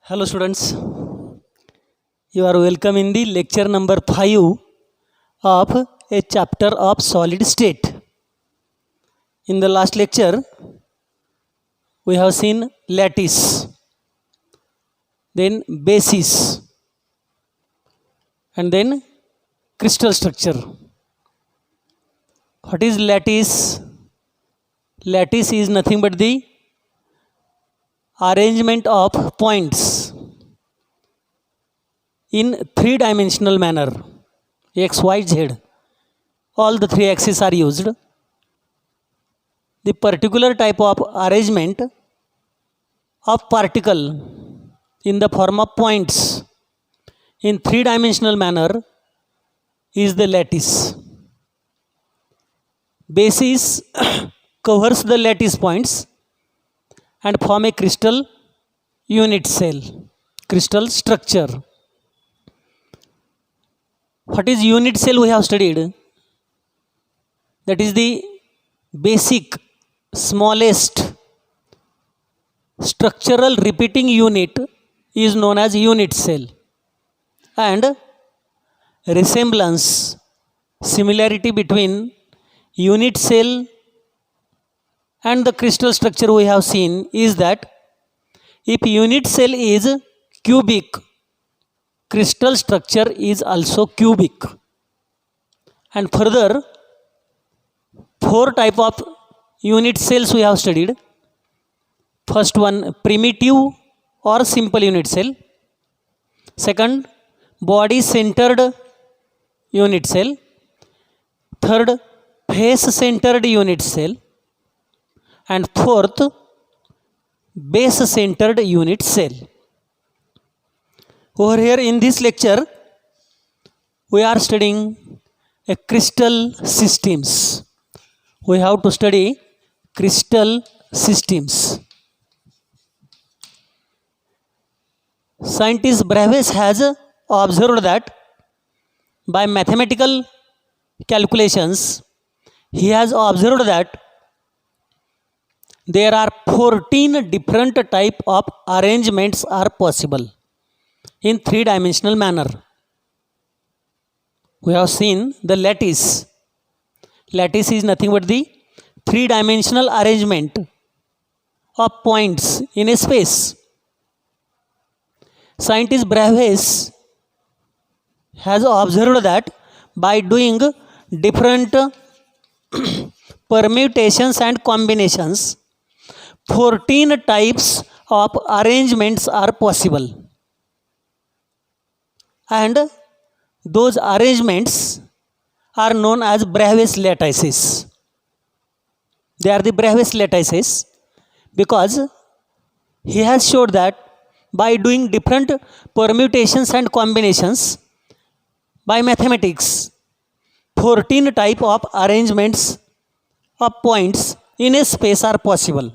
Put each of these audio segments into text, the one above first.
Hello students, you are welcome in the lecture number 5 of a chapter of solid state. In the last lecture, we have seen lattice, then basis, and then crystal structure. What is lattice? Lattice is nothing but the arrangement of points in three-dimensional manner, x, y, z. All the three axes are used. The particular type of arrangement of particle in the form of points in three-dimensional manner is the lattice. Basis covers the lattice points and form a crystal unit cell, crystal structure. What is unit cell we have studied? That is the basic, smallest structural repeating unit is known as unit cell. And resemblance, similarity between unit cell and the crystal structure we have seen is that if unit cell is cubic, crystal structure is also cubic. And further, four type of unit cells we have studied. First one, primitive or simple unit cell. Second, body centered unit cell. Third, face centered unit cell. And fourth, base centered unit cell. Over here in this lecture, we are studying a crystal systems. We have to study crystal systems. Scientist Bravais has observed that by mathematical calculations, he has observed that there are 14 different type of arrangements are possible in three-dimensional manner. We have seen the lattice. Lattice is nothing but the three-dimensional arrangement of points in a space. Scientist Bravais has observed that by doing different permutations and combinations, 14 types of arrangements are possible. And those arrangements are known as Bravais lattices. They are the Bravais lattices because he has showed that by doing different permutations and combinations by mathematics, 14 type of arrangements of points in a space are possible.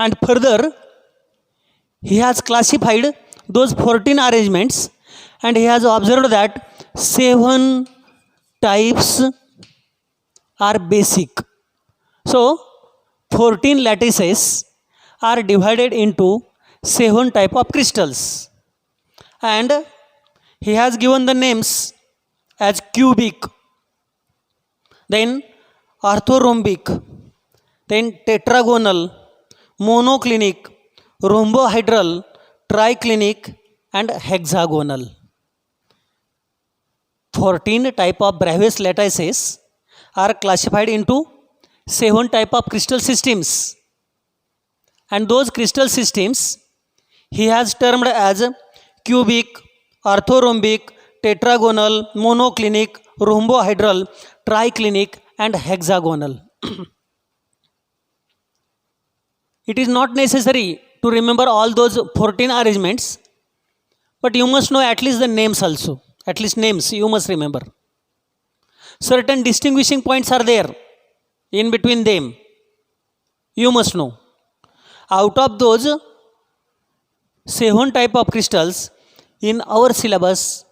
And further, he has classified those 14 arrangements and he has observed that 7 types are basic. So, 14 lattices are divided into 7 type of crystals. And he has given the names as cubic, then orthorhombic, then tetragonal, monoclinic, rhombohedral, triclinic, and hexagonal. 14 type of Bravais lattices are classified into 7 type of crystal systems. And those crystal systems he has termed as cubic, orthorhombic, tetragonal, monoclinic, rhombohedral, triclinic, and hexagonal. It is not necessary to remember all those 14 arrangements, but you must know at least the names also. At least names you must remember. Certain distinguishing points are there in between them. You must know. Out of those 7 type of crystals, in our syllabus,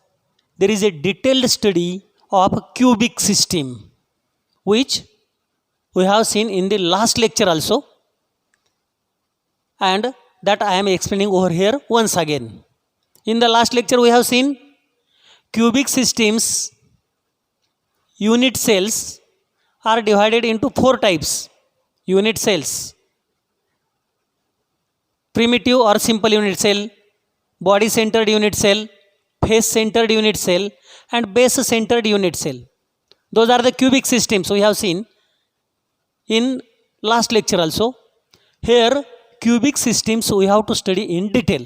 there is a detailed study of cubic system, which we have seen in the last lecture also. And that I am explaining over here once again. In the last lecture we have seen cubic systems unit cells are divided into 4 types unit cells: primitive or simple unit cell, body centered unit cell, face centered unit cell, and base centered unit cell. Those are the cubic systems we have seen in last lecture also. Here cubic systems we have to study in detail,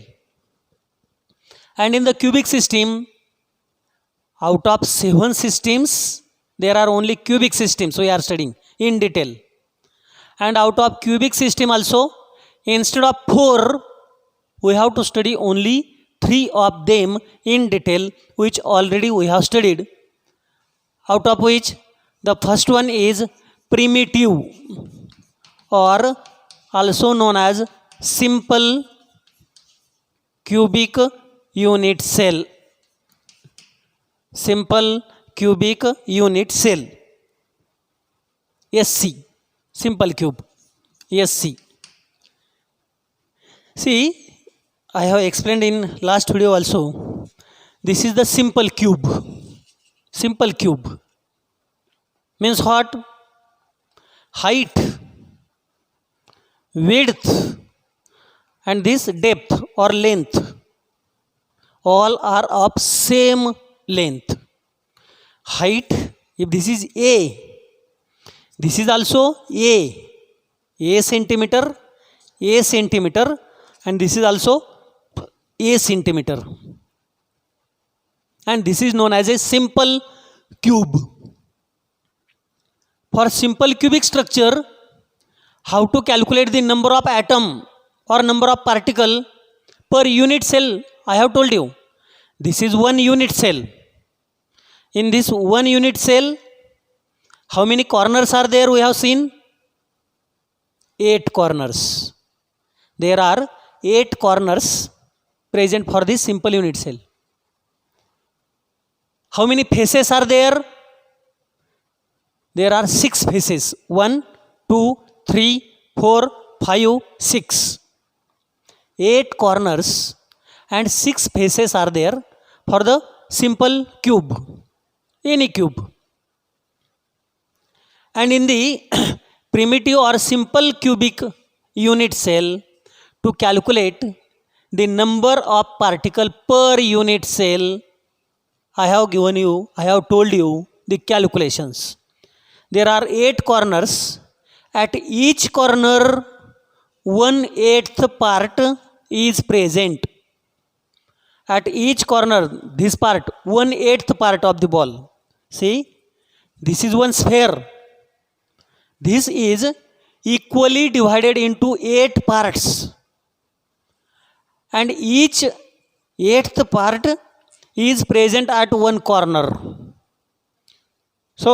and in the cubic system, out of 7 systems there are only cubic systems we are studying in detail. And out of cubic system also, instead of 4 we have to study only 3 of them in detail, which already we have studied. Out of which the first one is primitive, or also known as simple cubic unit cell. Simple cubic unit cell, SC, simple cube, SC. See, I have explained in last video also, this is the simple cube. Simple cube means what? Height, width, and this depth or length, all are of same length. Height, if this is A, this is also A centimeter, and this is also A centimeter, and this is known as a simple cube. For simple cubic structure, how to calculate the number of atom or number of particle per unit cell? I have told you, this is one unit cell. In this one unit cell, how many corners are there? We have seen 8 corners. There are 8 corners present for this simple unit cell. How many faces are there? There are 6 faces. 1, 2, 3, 4, 5, 6. 8 corners and 6 faces are there for the simple cube, any cube. And in the primitive or simple cubic unit cell, to calculate the number of particle per unit cell, I have told you the calculations. There are 8 corners. At each corner, 1/8 part is present. At each corner, this part, 1/8 part of the ball. See, this is one sphere. This is equally divided into 8 parts. And each 8th part is present at one corner. So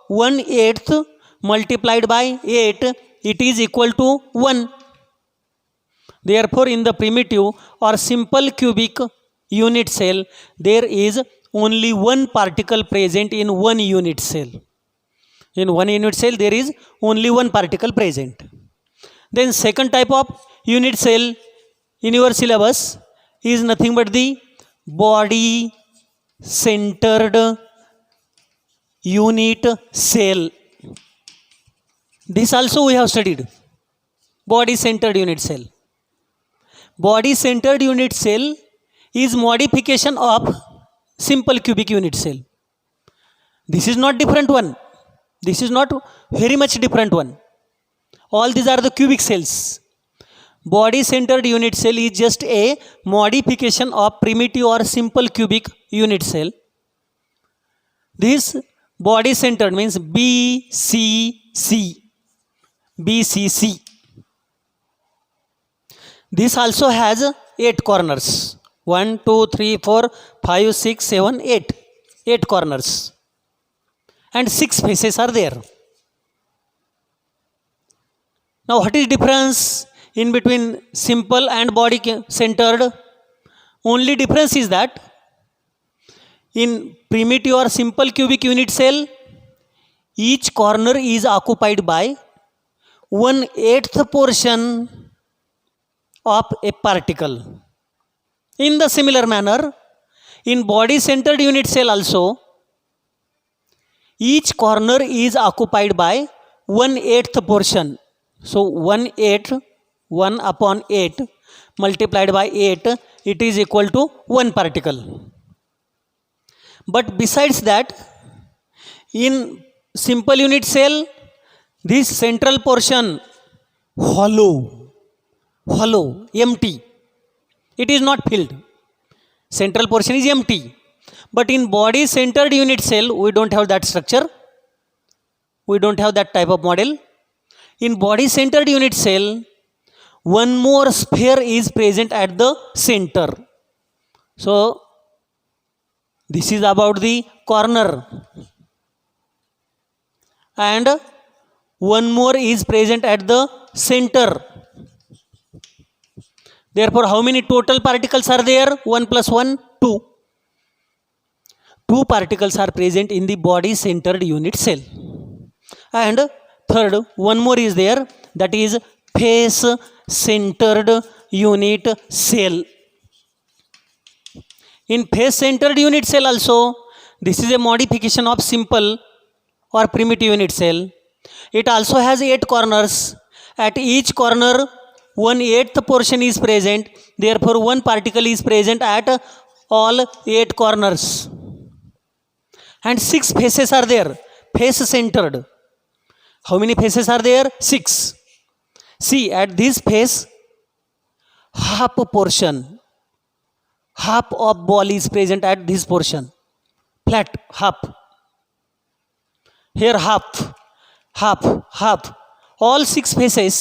1/8 multiplied by 8, it is equal to 1. Therefore, in the primitive or simple cubic unit cell, there is only one particle present in one unit cell. In one unit cell, there is only one particle present. Then second type of unit cell in your syllabus is nothing but the body centered unit cell. This also we have studied. Body centered unit cell. Body centered unit cell is modification of simple cubic unit cell. This is not different one. This is not very much different one. All these are the cubic cells. Body centered unit cell is just a modification of primitive or simple cubic unit cell. This body centered means BCC. This also has 8 corners. 1, 2, 3, 4, 5, 6, 7, 8. 8 corners. And 6 faces are there. Now what is difference in between simple and body centered? Only difference is that in primitive or simple cubic unit cell, each corner is occupied by 1/8 portion of a particle. In the similar manner, in body centered unit cell also, each corner is occupied by 1/8 portion. So 1/8, 1 upon 8 multiplied by 8, it is equal to 1 particle. But besides that, in simple unit cell, this central portion hollow, empty. It is not filled. Central portion is empty. But in body centered unit cell, we don't have that structure. We don't have that type of model. In body centered unit cell, one more sphere is present at the center. So this is about the corner. And one more is present at the center. Therefore, how many total particles are there? 1 plus 1, 2. 2 particles are present in the body centered unit cell. And third, one more is there, that is face centered unit cell. In face centered unit cell also, this is a modification of simple or primitive unit cell. It also has 8 corners. At each corner, 1/8 portion is present. Therefore, 1 particle is present at all 8 corners. And 6 faces are there, face centered. How many faces are there? 6. See, at this face, half of ball is present at this portion. Flat, half. Here half. All 6 faces,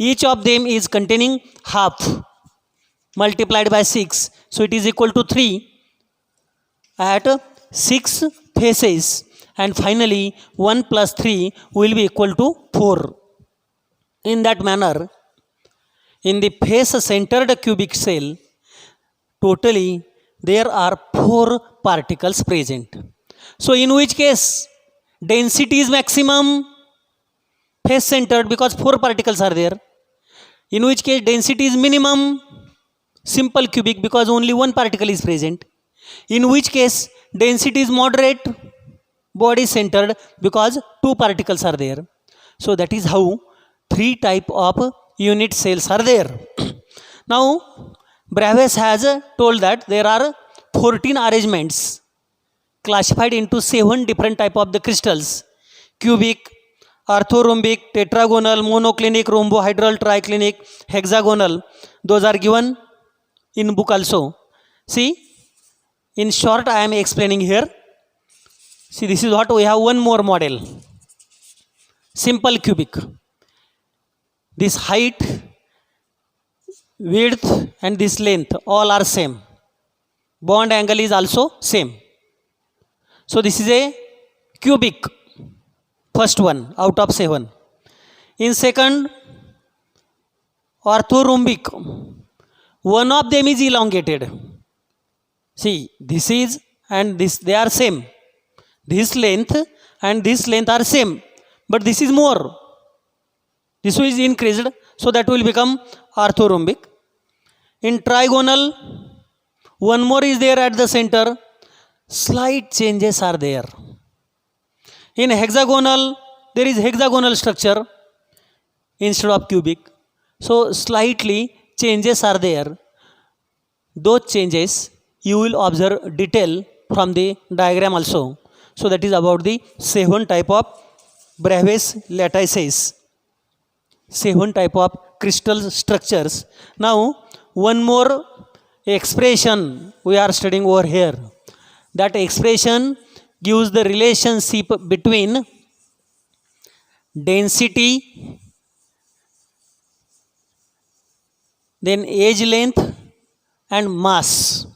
each of them is containing half multiplied by 6. So it is equal to 3 at 6 faces. And finally, 1 plus 3 will be equal to 4. In that manner, in the face centered cubic cell, totally there are 4 particles present. So in which case density is maximum? Face centered, because 4 particles are there. In which case density is minimum? Simple cubic, because only 1 particle is present. In which case density is moderate? Body centered, because 2 particles are there. So that is how 3 type of unit cells are there. Now Bravais has told that there are 14 arrangements classified into 7 different type of the crystals: cubic, orthorhombic, tetragonal, monoclinic, rhombohedral, triclinic, hexagonal. Those are given in book also. See, in short I am explaining here. See, this is what we have. One more model, simple cubic. This height, width and this length all are same. Bond angle is also same. So this is a cubic, first one out of 7. In second, orthorhombic, one of them is elongated. See, this is and this, they are same. This length and this length are same, but this is more. This is increased, so that will become orthorhombic. In trigonal, one more is there at the center. Slight changes are there. In hexagonal, there is hexagonal structure instead of cubic. So slightly changes are there. Those changes you will observe detail from the diagram also. So that is about the 7 type of Bravais lattices, 7 type of crystal structures. Now one more expression we are studying over here. That expression gives the relationship between density, then age length and mass,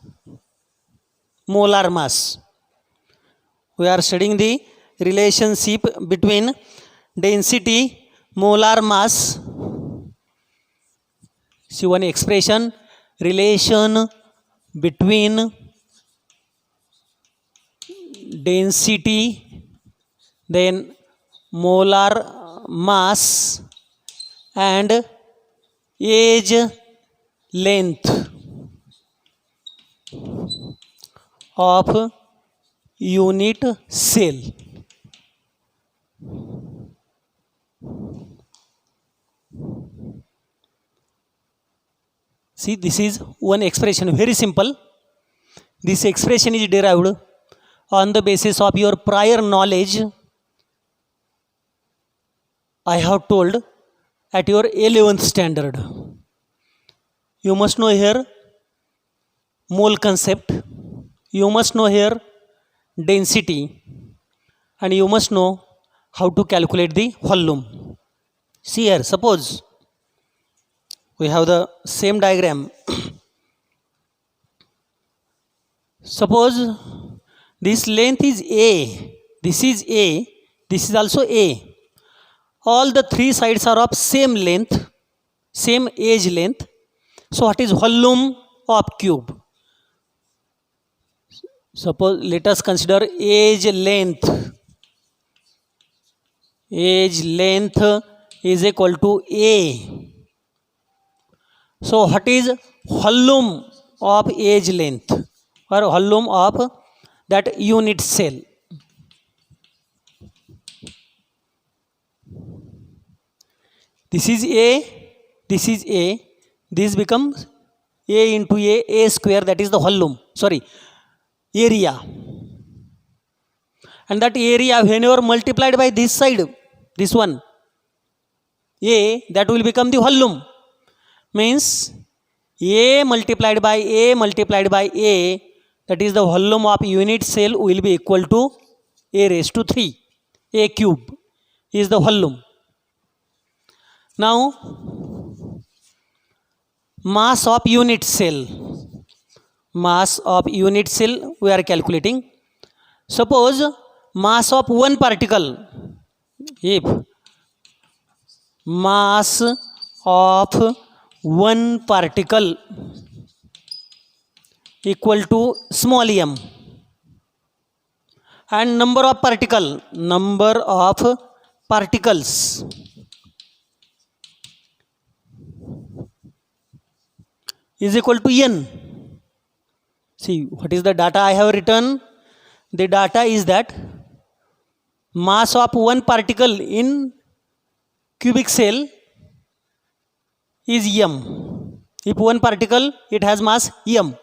molar mass. We are studying the relationship between density, molar mass. See, one expression, relation between density, then molar mass and age length of unit cell. See, this is one expression, very simple. This expression is derived on the basis of your prior knowledge. I have told at your 11th standard. You must know here mole concept, you must know here density, and you must know how to calculate the volume. See here, suppose we have the same diagram. Suppose this length is A, this is A, this is also A. All the three sides are of same length, same edge length. So what is volume of cube? Suppose let us consider edge length. Edge length is equal to A. So what is volume of edge length or volume of that unit cell? This is A, this is A, this becomes A into A square, that is the volume, sorry, area. And that area whenever multiplied by this side, this one, A, that will become the volume. Means A multiplied by A multiplied by A, that is the volume of unit cell will be equal to A raised to 3. A cube is the volume. Now, mass of unit cell. Mass of unit cell we are calculating. Suppose mass of one particle. If mass of one particle equal to small m, and number of particles is equal to n. See, what is the data I have written? The data is that mass of one particle in cubic cell is m. If one particle, it has mass m.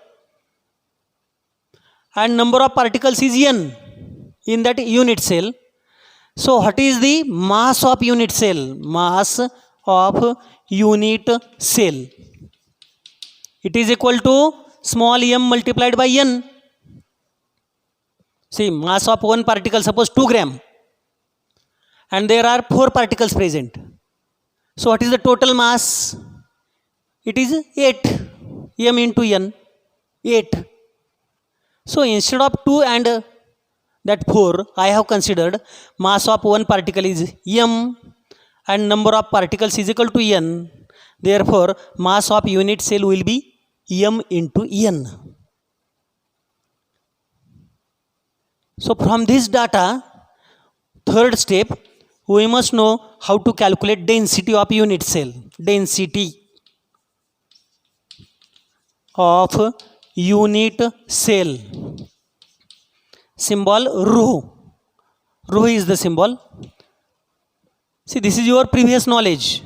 And number of particles is n in that unit cell. So what is the mass of unit cell? Mass of unit cell. It is equal to small m multiplied by n. See, mass of one particle, suppose 2 gram. And there are 4 particles present. So what is the total mass? It is 8. M into n. 8. So instead of 2 and that 4, I have considered mass of one particle is m and number of particles is equal to n. Therefore, mass of unit cell will be m into n. So from this data, third step, we must know how to calculate density of unit cell. Density of unit cell. Symbol rho. Rho is the symbol. See, this is your previous knowledge.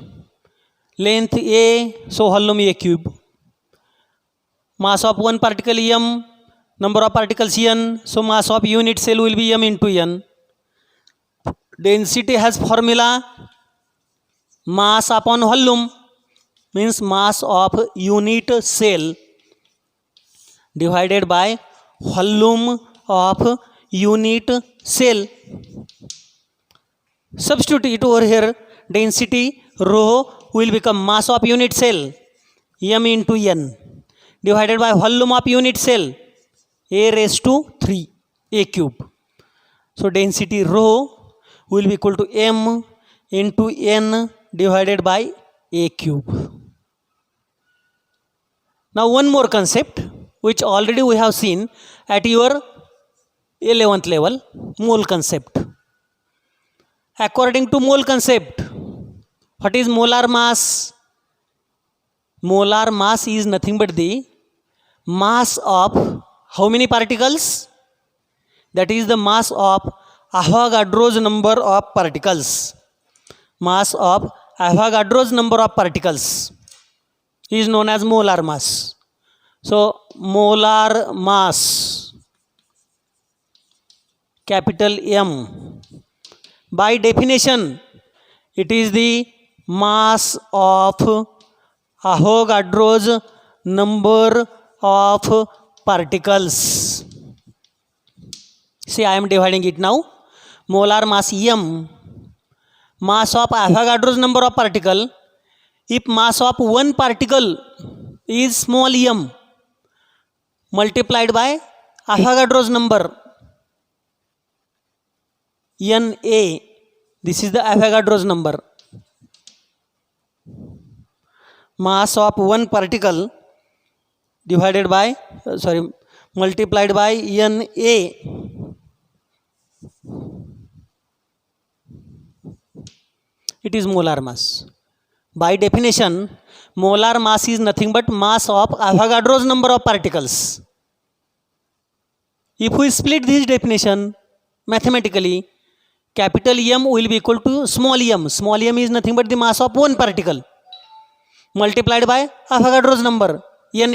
Length A, so volume A cube. Mass of one particle m, number of particles n, so mass of unit cell will be m into n. Density has formula mass upon volume, means mass of unit cell divided by volume of unit cell. Substitute it over here. Density rho will become mass of unit cell m into n divided by volume of unit cell A raised to 3 A cube. So density rho will be equal to m into n divided by A cube. Now one more concept which already we have seen at your 11th level, mole concept. According to mole concept, what is molar mass? molar mass is nothing but the mass of how many particles? That is the mass of Avogadro's number of particles. Mass of Avogadro's number of particles is known as molar mass. So molar mass, capital M, by definition it is the mass of Avogadro's number of particles. See, I am dividing it now. Molar mass M, mass of Avogadro's number of particle. If mass of one particle is small m multiplied by Avogadro's number Na, this is the Avogadro's number. Mass of one particle divided by multiplied by Na, it is molar mass. By definition, molar mass is nothing but mass of Avogadro's number of particles. If we split this definition mathematically, capital M will be equal to small m. Small m is nothing but the mass of one particle multiplied by Avogadro's number Na.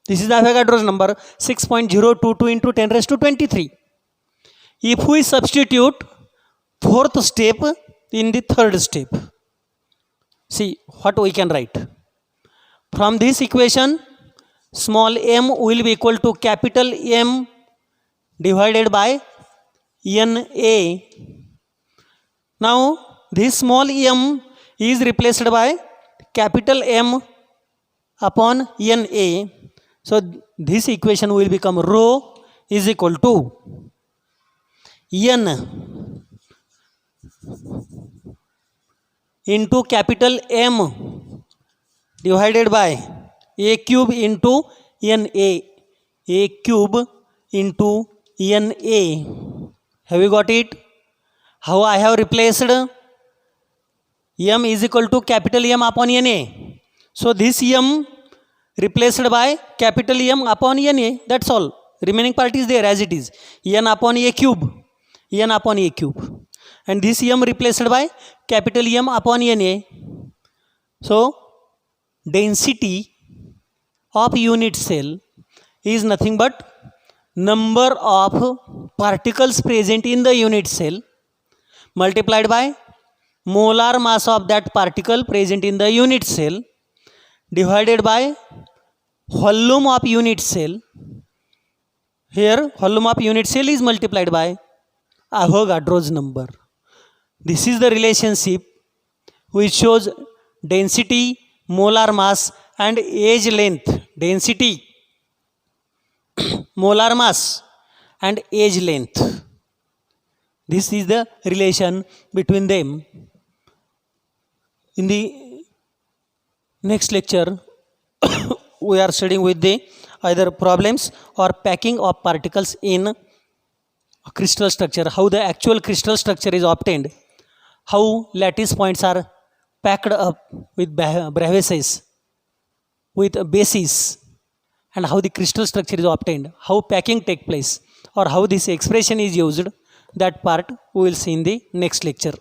This is the Avogadro's number 6.022 into 10 raised to 23. If we substitute fourth step in the third step, see what we can write. From this equation, small m will be equal to capital M divided by Na. Now this small m is replaced by capital M upon Na. So this equation will become rho is equal to N into capital M divided by A cube into Na. A cube into Na. Have you got it? How I have replaced? M is equal to capital M upon Na. So this M replaced by capital M upon Na. That's all. Remaining part is there as it is. N upon A cube. N upon A cube. And this M replaced by capital M upon Na. So density of unit cell is nothing but number of particles present in the unit cell multiplied by molar mass of that particle present in the unit cell divided by volume of unit cell. Here volume of unit cell is multiplied by Avogadro's number. This is the relationship which shows density, molar mass and age length. Density, molar mass and age length. This is the relation between them. In the next lecture, we are studying with the either problems or packing of particles in a crystal structure, how the actual crystal structure is obtained, how lattice points are packed up with bravices, with bases, and how the crystal structure is obtained, how packing take place, or how this expression is used. That part we will see in the next lecture.